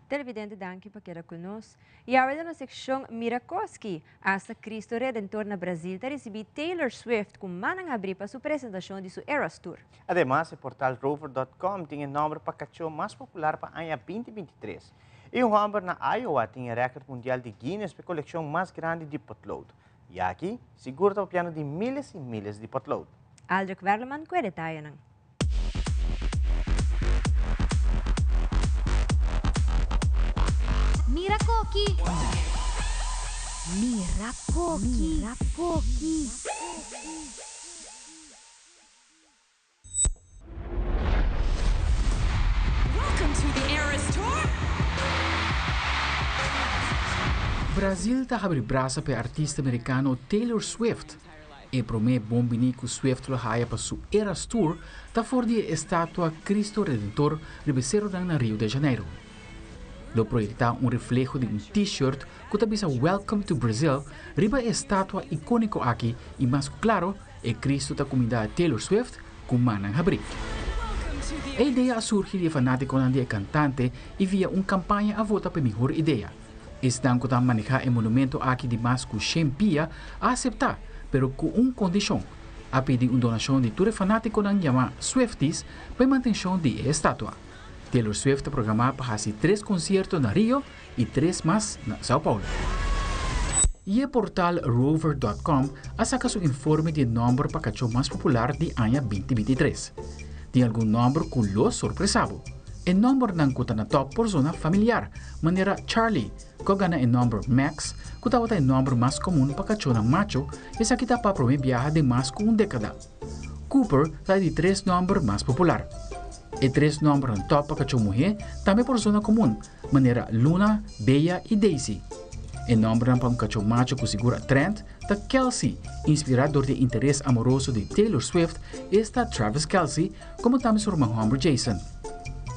Televidente, danke por quedar conosco. E agora na secção Mirakoski, hasta Cristo Redentor na Brasil, recebi Taylor Swift com manang abrir para sua apresentação de seu Eras Tour. Además, o portal rover.com tem o número para cachorro mais popular para o ano 2023. E o Humber na Iowa tem o recorde mundial de Guinness para a coleção mais grande de potlood. E aqui, seguro está o piano de milhas e milhas de potlood. Aldrich Verleman com detalhe. Mirakoki. Mirakoki. Mirakoki. Welcome to the Eras Tour. Brasil está abrindo braço para o artista americano Taylor Swift. E promete bombinico Swift lo haya para sua Eras Tour, está fora de estátua Cristo Redentor, rebeceiro na Rio de Janeiro. Lo proyecta reflejo de t-shirt que tabisa Welcome to Brazil, riba a estátua icónico aqui e mais claro, é Cristo da comunidade Taylor Swift com manang abrir. A ideia surge de fanático de cantante e via campanha a votar para melhor ideia. Estão que manejar o monumento aqui de mais que 100 pia a aceitar, pero com condição, a pedir donação de todo fanático que chama Swifties para manutenção de estátua. Taylor Swift está programada para fazer 3 concertos na Rio e 3 mais na São Paulo. E o portal rover.com saca seu informe de número para cachorro mais popular de ano 2023. Tem algum número que lo surpresavo. O número não está na top por zona familiar, maneira Charlie, que ganha o número Max, que está o número mais comum para cachorro macho, e essa aqui está para prometer viajar de mais que década. Cooper está de 3 números mais popular. E 3 números no top para cachorro mulher, também por zona comum, maneira Luna, Bea e Daisy. O número para cachorro macho que segura Trent está Kelsey, inspirado por interesse amoroso de Taylor Swift, e está Travis Kelce, como também sua irmã Humber Jason.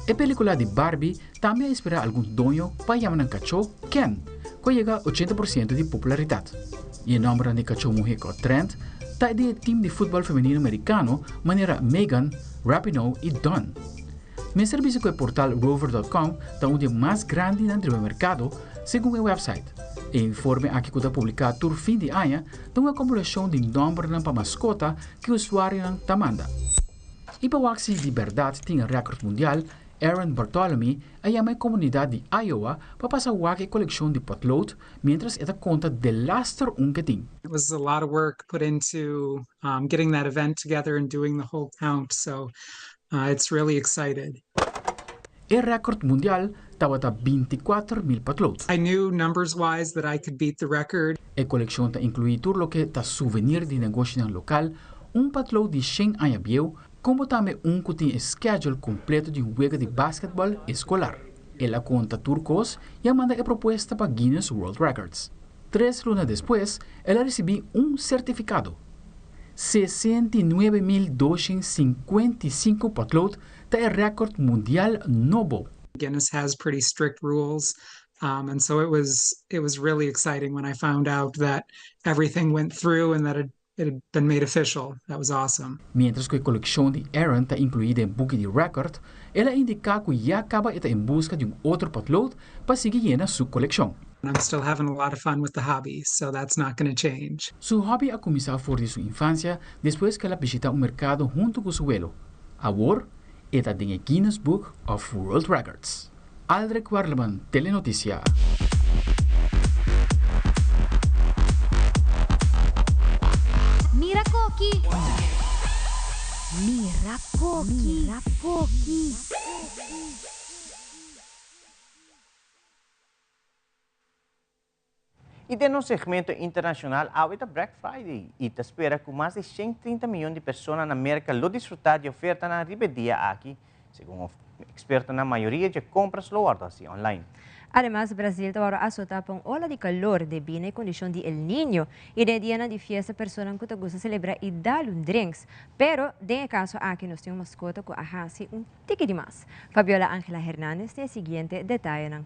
A película de Barbie também inspira algum dono para chamar cachorro Ken, que chega a 80% de popularidade. E o número de cachorro mulher com Trent está de time de futebol feminino americano, maneira Megan, Rapinoe e Dawn. Meu serviço com o portal rover.com está um dia mais grande no mercado, segundo o website. O informe aqui que está publicado por fim de ano tem uma acumulação de números para mascota que o usuário está manda. E para o Axis de Liberdade tem um recorde mundial, Aaron Bartholomew chama a comunidade de Iowa para passar a coleção de potlood, mientras esta conta de laster que tem. It was a lot of work put into getting that event together and doing the whole count, so it's really excited. O recorde mundial estava a 24,000 potlood. I knew numbers-wise that I could beat the record. A coleção inclui tudo o que está souvenir de negócio local, potlood de 100 anos viejo, como também que tem schedule completo de jogo de basquetebol escolar. Ela conta turcos e manda a proposta para Guinness World Records. 3 lunas depois, ela recebeu certificado. 69.255 potlood é o recorde mundial novo. Guinness has pretty strict rules, and so it was really exciting when I found out that everything went through and that it had been made official. That was awesome. Mientras que a coleção de Aaron está incluída em book de record, ela indica que já acaba está em busca de outro potlood para seguir llena sua coleção. I'm still having a lot of fun with the hobby, so that's not going to change. Su hobby a começado fora de sua infância, depois que ela visita um mercado junto com seu abuelo. Agora, está em Guinness Book of World Records. Aldrich Warleman, Telenotícia. Mirakoki. Mirakoki. Mirakoki. E de nosso segmento internacional, ahorita Black Friday e te espera que mais de 130 milhões de pessoas na América lo desfrutar de oferta na ribedia aqui, segundo expertos na maioria de compras lo guardam assim online. Además, Brasil ahora azota por ola de calor debido a condición de El Niño y de día de fiesta personas que te gusta celebrar y dar un drinks. Pero, de caso aquí nos tiene mascota que hace un ticket de más. Fabiola Ángela Hernández tiene el siguiente detalle.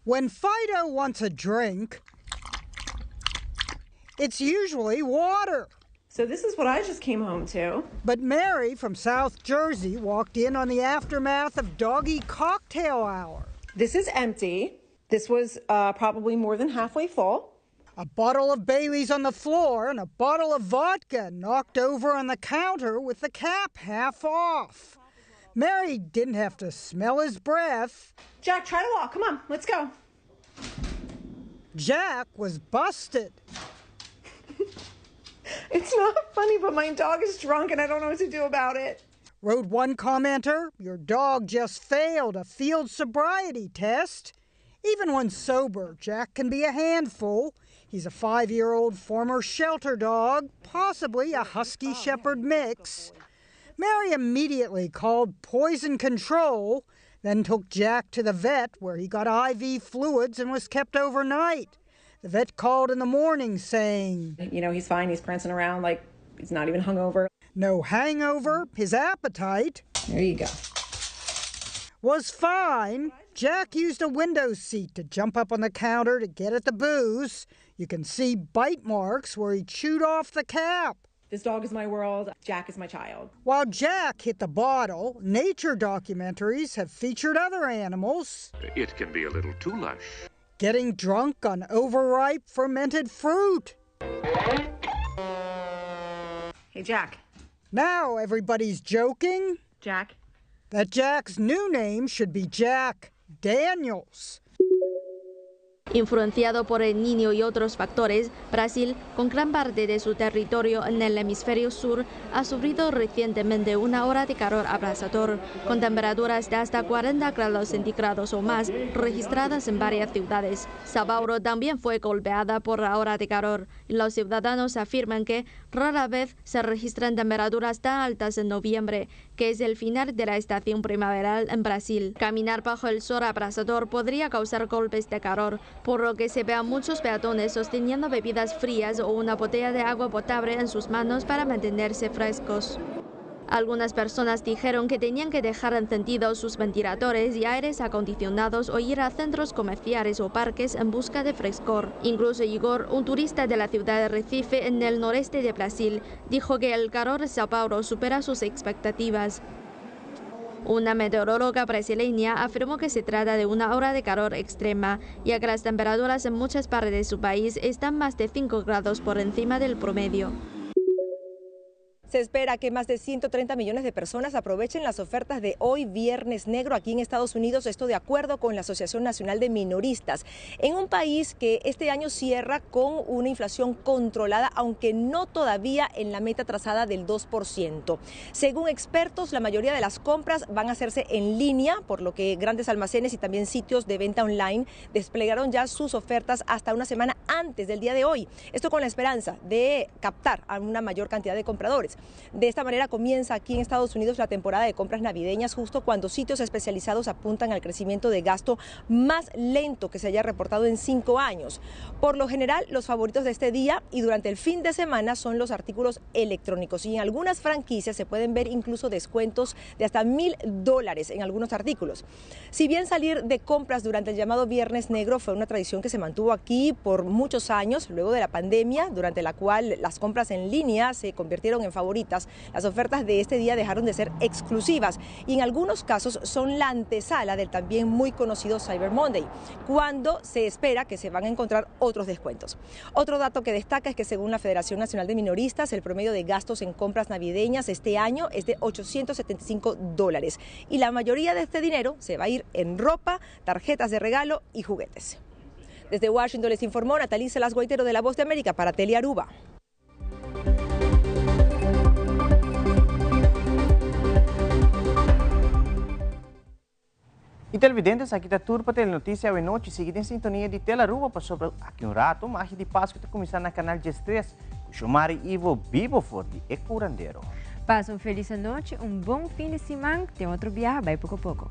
When Fido wants a drink, it's usually water. So this is what I just came home to. But Mary from South Jersey walked in on the aftermath of Doggy Cocktail Hour. This is empty. This was probably more than halfway full. A bottle of Bailey's on the floor and a bottle of vodka knocked over on the counter with the cap half off. Mary didn't have to smell his breath. Jack, try to walk. Come on, let's go. Jack was busted. It's not funny, but my dog is drunk and I don't know what to do about it. Wrote one commenter, your dog just failed a field sobriety test. Even when sober, Jack can be a handful. He's a 5-year-old former shelter dog, possibly a Husky Shepherd mix. Mary immediately called poison control, then took Jack to the vet where he got IV fluids and was kept overnight. The vet called in the morning saying, You know, he's fine. He's prancing around like he's not even hungover. No hangover, his appetite. There you go. Was fine. Jack used a window seat to jump up on the counter to get at the booze. You can see bite marks where he chewed off the cap. This dog is my world. Jack is my child. While Jack hit the bottle, nature documentaries have featured other animals. It can be a little too lush. Getting drunk on overripe fermented fruit. Hey, Jack. Now everybody's joking Jack. that Jack's new name should be Jack Daniels. Influenciado por El Niño y otros factores, Brasil, con gran parte de su territorio en el hemisferio sur, ha sufrido recientemente una ola de calor abrasador, con temperaturas de hasta 40 grados centígrados o más registradas en varias ciudades. São Paulo también fue golpeada por la ola de calor, y los ciudadanos afirman que rara vez se registran temperaturas tan altas en noviembre, que es el final de la estación primaveral en Brasil. Caminar bajo el sol abrasador podría causar golpes de calor, por lo que se ve a muchos peatones sosteniendo bebidas frías o una botella de agua potable en sus manos para mantenerse frescos. Algunas personas dijeron que tenían que dejar encendidos sus ventiladores y aires acondicionados o ir a centros comerciales o parques en busca de frescor. Incluso Igor, un turista de la ciudad de Recife en el noreste de Brasil, dijo que el calor de São Paulo supera sus expectativas. Una meteoróloga brasileña afirmó que se trata de una ola de calor extrema, ya que las temperaturas en muchas partes de su país están más de 5 grados por encima del promedio. Se espera que más de 130 millones de personas aprovechen las ofertas de hoy Viernes Negro aquí en Estados Unidos, esto de acuerdo con la Asociación Nacional de Minoristas, en un país que este año cierra con una inflación controlada, aunque no todavía en la meta trazada del 2%. Según expertos, la mayoría de las compras van a hacerse en línea, por lo que grandes almacenes y también sitios de venta online desplegaron ya sus ofertas hasta una semana antes del día de hoy. Esto con la esperanza de captar a una mayor cantidad de compradores. De esta manera comienza aquí en Estados Unidos la temporada de compras navideñas, justo cuando sitios especializados apuntan al crecimiento de gasto más lento que se haya reportado en 5 años. Por lo general, los favoritos de este día y durante el fin de semana son los artículos electrónicos, y en algunas franquicias se pueden ver incluso descuentos de hasta $1,000 en algunos artículos. Si bien salir de compras durante el llamado Viernes Negro fue una tradición que se mantuvo aquí por muchos años, luego de la pandemia, durante la cual las compras en línea se convirtieron en favoritas, las ofertas de este día dejaron de ser exclusivas y en algunos casos son la antesala del también muy conocido Cyber Monday, cuando se espera que se van a encontrar otros descuentos. Otro dato que destaca es que según la Federación Nacional de Minoristas, el promedio de gastos en compras navideñas este año es de $875 y la mayoría de este dinero se va a ir en ropa, tarjetas de regalo y juguetes. Desde Washington les informó Natalí Salas Guaitero de La Voz de América para Telearuba. E televidentes, aqui está tudo para ter notícia hoje noite, seguida em sintonia de Tela Rua para sobre aqui um rato, mas de Páscoa está começando na canal G3, com Xomari Ivo Bibo Forte e Curandeiro. Passa uma feliz noite, um bom fim de semana, tem outro viagem, vai pouco a pouco.